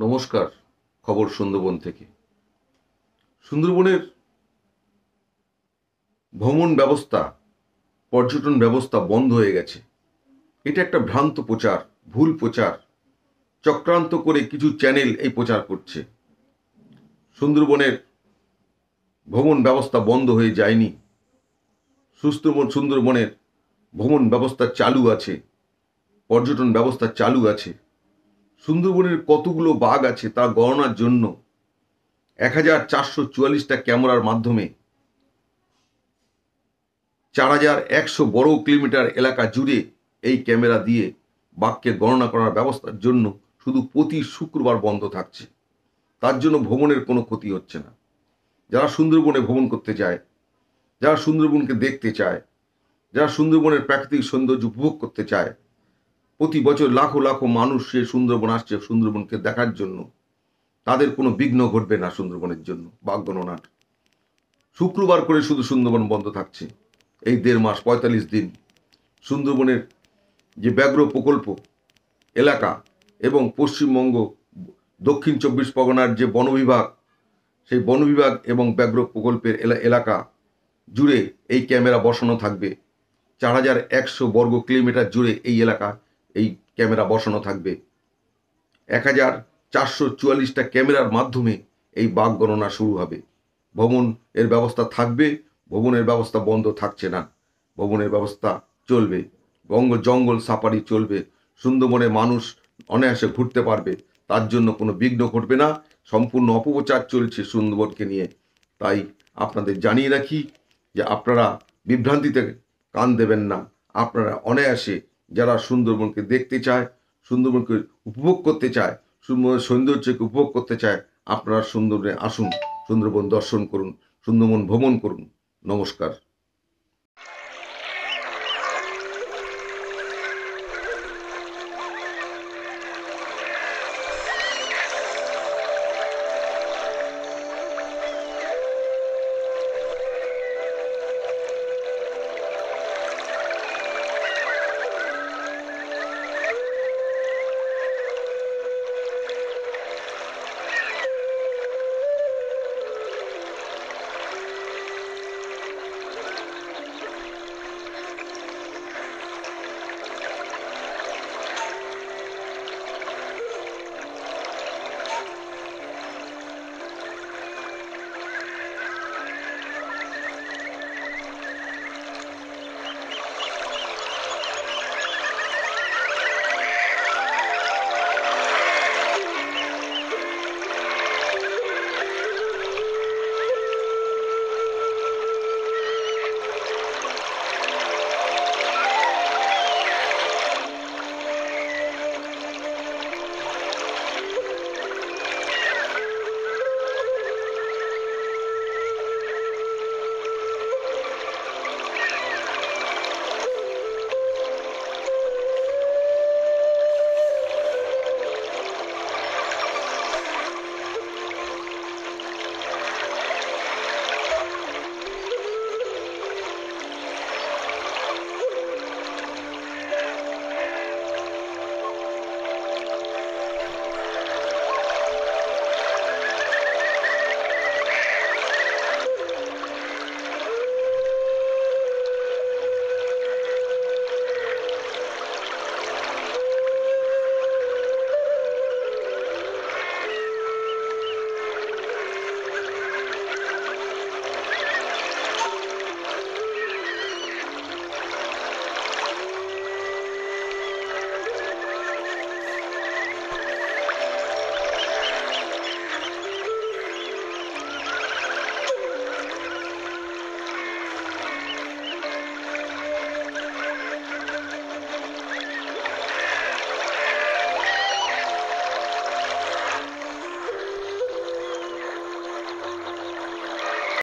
নমস্কার। খবর সুন্দরবন থেকে। সুন্দরবনের ভ্রমণ ব্যবস্থা, পর্যটন ব্যবস্থা বন্ধ হয়ে গেছে। এটা একটা ভ্রান্ত প্রচার, ভুল প্রচার। চক্রান্ত করে কিছু চ্যানেল এই প্রচার করছে। সুন্দরবনের ভ্রমণ ব্যবস্থা বন্ধ হয়ে যায়নি। সুন্দরবনের ভ্রমণ ব্যবস্থা চালু আছে, পর্যটন ব্যবস্থা চালু আছে। সুন্দরবনের কতগুলো বাঘ আছে তা গণনার জন্য 1444টা ক্যামেরার মাধ্যমে 4100 বর্গ কিলোমিটার এলাকা জুড়ে এই ক্যামেরা দিয়ে বাঘকে গণনা করার ব্যবস্থার জন্য শুধু প্রতি শুক্রবার বন্ধ থাকছে। তার জন্য ভ্রমণের কোনো ক্ষতি হচ্ছে না। যারা সুন্দরবনে ভ্রমণ করতে চায়, যারা সুন্দরবনকে দেখতে চায়, যারা সুন্দরবনের প্রাকৃতিক সৌন্দর্য উপভোগ করতে চায়, প্রতি বছর লাখো লাখো মানুষ সে সুন্দরবন আসছে সুন্দরবনকে দেখার জন্য। তাদের কোনো বিঘ্ন ঘটবে না সুন্দরবনের জন্য বাঘ গণনার। শুক্রবার করে শুধু সুন্দরবন বন্ধ থাকছে এই 1.5 মাস 45 দিন। সুন্দরবনের যে ব্যাঘ্র প্রকল্প এলাকা এবং পশ্চিমবঙ্গ দক্ষিণ 24 পরগনার যে বন বিভাগ, সেই বন বিভাগ এবং ব্যাঘ্র প্রকল্পের এলাকা জুড়ে এই ক্যামেরা বসানো থাকবে। 4100 বর্গ কিলোমিটার জুড়ে এই এলাকা এই ক্যামেরা বসানো থাকবে। 1444টা ক্যামেরার মাধ্যমে এই বাঘ গণনা শুরু হবে। ভ্রমণ এর ব্যবস্থা থাকবে, ভ্রমণের ব্যবস্থা বন্ধ থাকছে না। ভ্রমণের ব্যবস্থা চলবে, জঙ্গল সাফারি চলবে। সুন্দরবনে মানুষ অনায়াসে ঘুরতে পারবে, তার জন্য কোনো বিঘ্ন ঘটবে না। সম্পূর্ণ অপপ্রচার চলছে সুন্দরবনকে নিয়ে। তাই আপনাদের জানিয়ে রাখি যে আপনারা বিভ্রান্তিতে কান দেবেন না। আপনারা অনায়াসে যারা সুন্দরবনকে দেখতে চায়, সুন্দরবনকে উপভোগ করতে চায়, সুন্দরবনের সৌন্দর্যকে উপভোগ করতে চায়, আপনারা সুন্দরবনে আসুন, সুন্দরবন দর্শন করুন, সুন্দরবন ভ্রমণ করুন। নমস্কার।